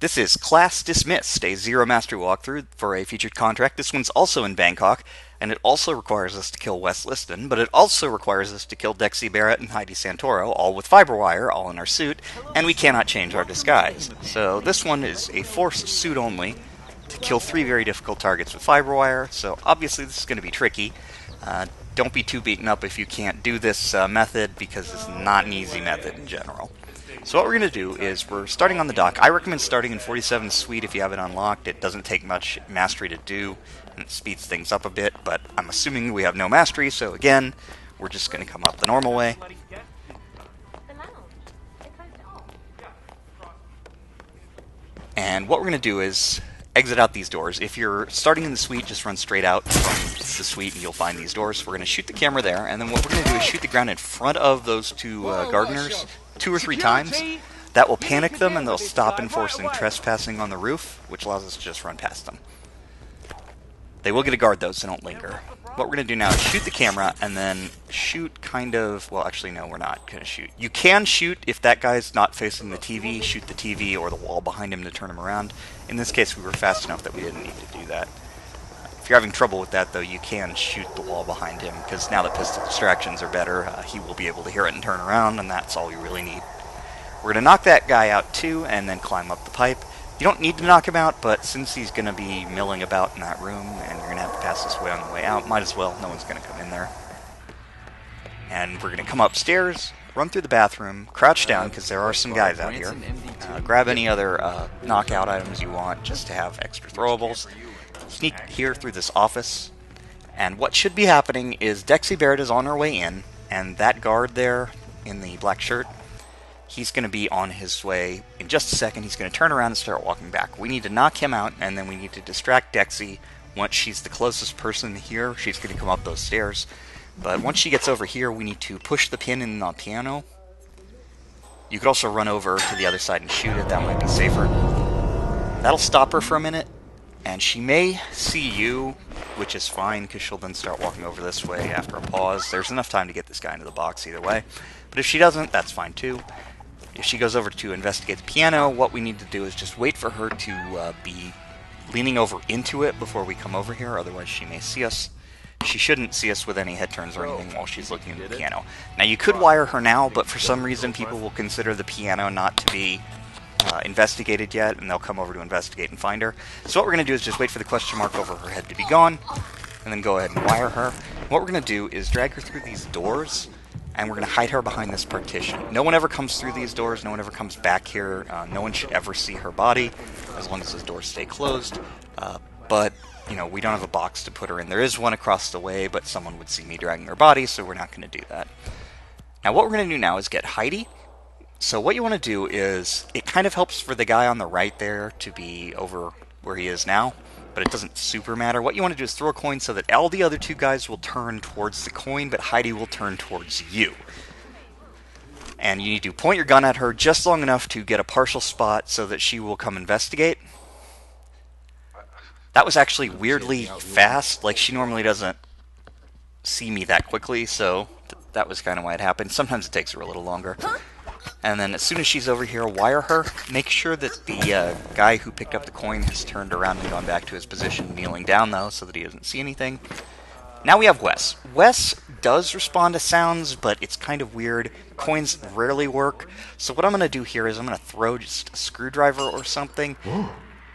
This is Class Dismissed, a Zero Mastery walkthrough for a featured contract. This one's also in Bangkok, and it also requires us to kill Wes Liston, but it also requires us to kill Dexy Barrett and Heidi Santoro, all with fiber wire, all in our suit, and we cannot change our disguise. So this one is a forced suit only to kill 3 very difficult targets with fiber wire, so obviously this is going to be tricky. Don't be too beaten up if you can't do this method, because it's not an easy method in general. So what we're going to do is we're starting on the dock. I recommend starting in 47 Suite if you have it unlocked. It doesn't take much mastery to do, and it speeds things up a bit, but I'm assuming we have no mastery, so again, we're just going to come up the normal way. And what we're going to do is exit out these doors. If you're starting in the suite, just run straight out from the suite and you'll find these doors. We're going to shoot the camera there, and then what we're going to do is shoot the ground in front of those two gardeners 2 or 3 times. That will panic them and they'll stop enforcing trespassing on the roof, which allows us to just run past them. They will get a guard though, so don't linger. What we're going to do now is shoot the camera and then shoot kind of, well actually no, we're not going to shoot. You can shoot if that guy's not facing the TV, shoot the TV or the wall behind him to turn him around. In this case we were fast enough that we didn't need to do that. If you're having trouble with that though, you can shoot the wall behind him, because now that pistol distractions are better, he will be able to hear it and turn around, and that's all you really need. We're going to knock that guy out too, and then climb up the pipe. You don't need to knock him out, but since he's going to be milling about in that room, and you're going to have to pass this way on the way out, might as well, no one's going to come in there. And we're going to come upstairs, run through the bathroom, crouch down, because there are some guys out here. Grab any other knockout items you want, just to have extra throwables. Sneak here through this office, and what should be happening is Dexy Barrett is on her way in, and that guard there in the black shirt, he's going to be on his way in just a second. He's going to turn around and start walking back. We need to knock him out, and then we need to distract Dexy. Once she's the closest person here, she's going to come up those stairs, but once she gets over here, we need to push the pin in the piano. You could also run over to the other side and shoot it. That might be safer. That'll stop her for a minute. And she may see you, which is fine, because she'll then start walking over this way after a pause. There's enough time to get this guy into the box either way. But if she doesn't, that's fine too. If she goes over to investigate the piano, what we need to do is just wait for her to be leaning over into it before we come over here, otherwise she may see us. She shouldn't see us with any head turns or anything while she's looking at the piano. Now you could wire her now, but for some reason people will consider the piano not to be investigated yet, and they'll come over to investigate and find her. So what we're going to do is just wait for the question mark over her head to be gone, and then go ahead and wire her. What we're going to do is drag her through these doors, and we're going to hide her behind this partition. No one ever comes through these doors, no one ever comes back here, no one should ever see her body, as long as those doors stay closed. But, you know, we don't have a box to put her in. There is one across the way, but someone would see me dragging her body, so we're not going to do that. Now what we're going to do now is get Heidi. So what you want to do is, it kind of helps for the guy on the right there to be over where he is now, but it doesn't super matter. What you want to do is throw a coin so that all the other 2 guys will turn towards the coin, but Heidi will turn towards you. And you need to point your gun at her just long enough to get a partial spot so that she will come investigate. That was actually weirdly fast, like she normally doesn't see me that quickly, so that was kind of why it happened. Sometimes it takes her a little longer. And then as soon as she's over here, wire her. Make sure that the guy who picked up the coin has turned around and gone back to his position, kneeling down though, so that he doesn't see anything. Now we have Wes. Wes does respond to sounds, but it's kind of weird. Coins rarely work. So what I'm going to do here is I'm going to throw just a screwdriver or something.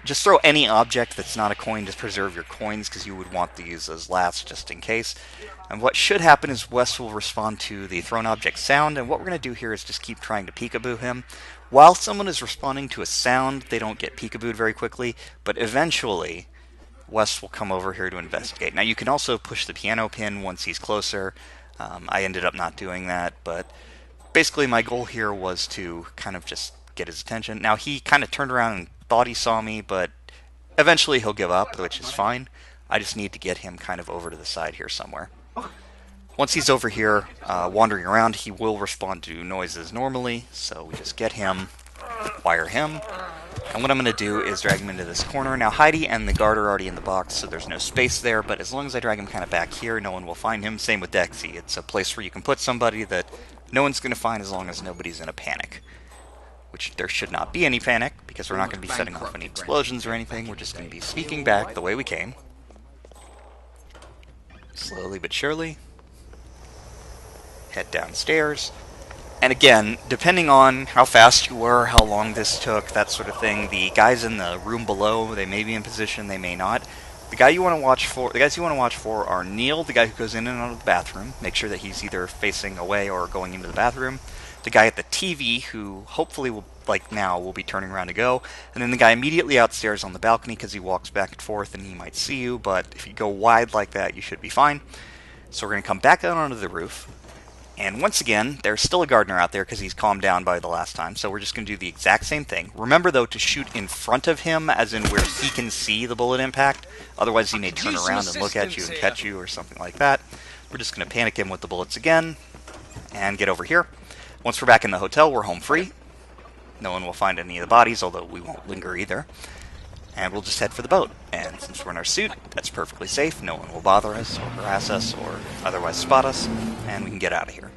Just throw any object that's not a coin to preserve your coins, because you would want these as last just in case. And what should happen is Wes will respond to the thrown object sound, and what we're going to do here is just keep trying to peekaboo him. While someone is responding to a sound, they don't get peekabooed very quickly, but eventually Wes will come over here to investigate. Now you can also push the piano pin once he's closer. I ended up not doing that, but basically my goal here was to kind of just get his attention. Now he kind of turned around and thought he saw me, but eventually he'll give up, which is fine. I just need to get him kind of over to the side here somewhere. Once he's over here wandering around, he will respond to noises normally, so we just get him, wire him, and what I'm going to do is drag him into this corner. Now Heidi and the guard are already in the box, so there's no space there, but as long as I drag him kind of back here, no one will find him. Same with Dexy. It's a place where you can put somebody that no one's going to find as long as nobody's in a panic. which there should not be any panic, because we're not going to be setting off any explosions or anything. We're just going to be sneaking back the way we came. Slowly but surely. Head downstairs. And again, depending on how fast you were, how long this took, that sort of thing, the guys in the room below, they may be in position, they may not. The guys you want to watch for are Neil, the guy who goes in and out of the bathroom. Make sure that he's either facing away or going into the bathroom. The guy at the TV, who hopefully will, like now, will be turning around to go. And then the guy immediately outstairs on the balcony, because he walks back and forth and he might see you, but if you go wide like that, you should be fine. So we're going to come back out onto the roof. And once again, there's still a gardener out there because he's calmed down by the last time, so we're just going to do the exact same thing. Remember, though, to shoot in front of him, as in where he can see the bullet impact. Otherwise, he may turn around and look at you and catch you or something like that. We're just going to panic him with the bullets again and get over here. Once we're back in the hotel, we're home free. No one will find any of the bodies, although we won't linger either. And we'll just head for the boat. And since we're in our suit, that's perfectly safe. No one will bother us or harass us or otherwise spot us, and we can get out of here.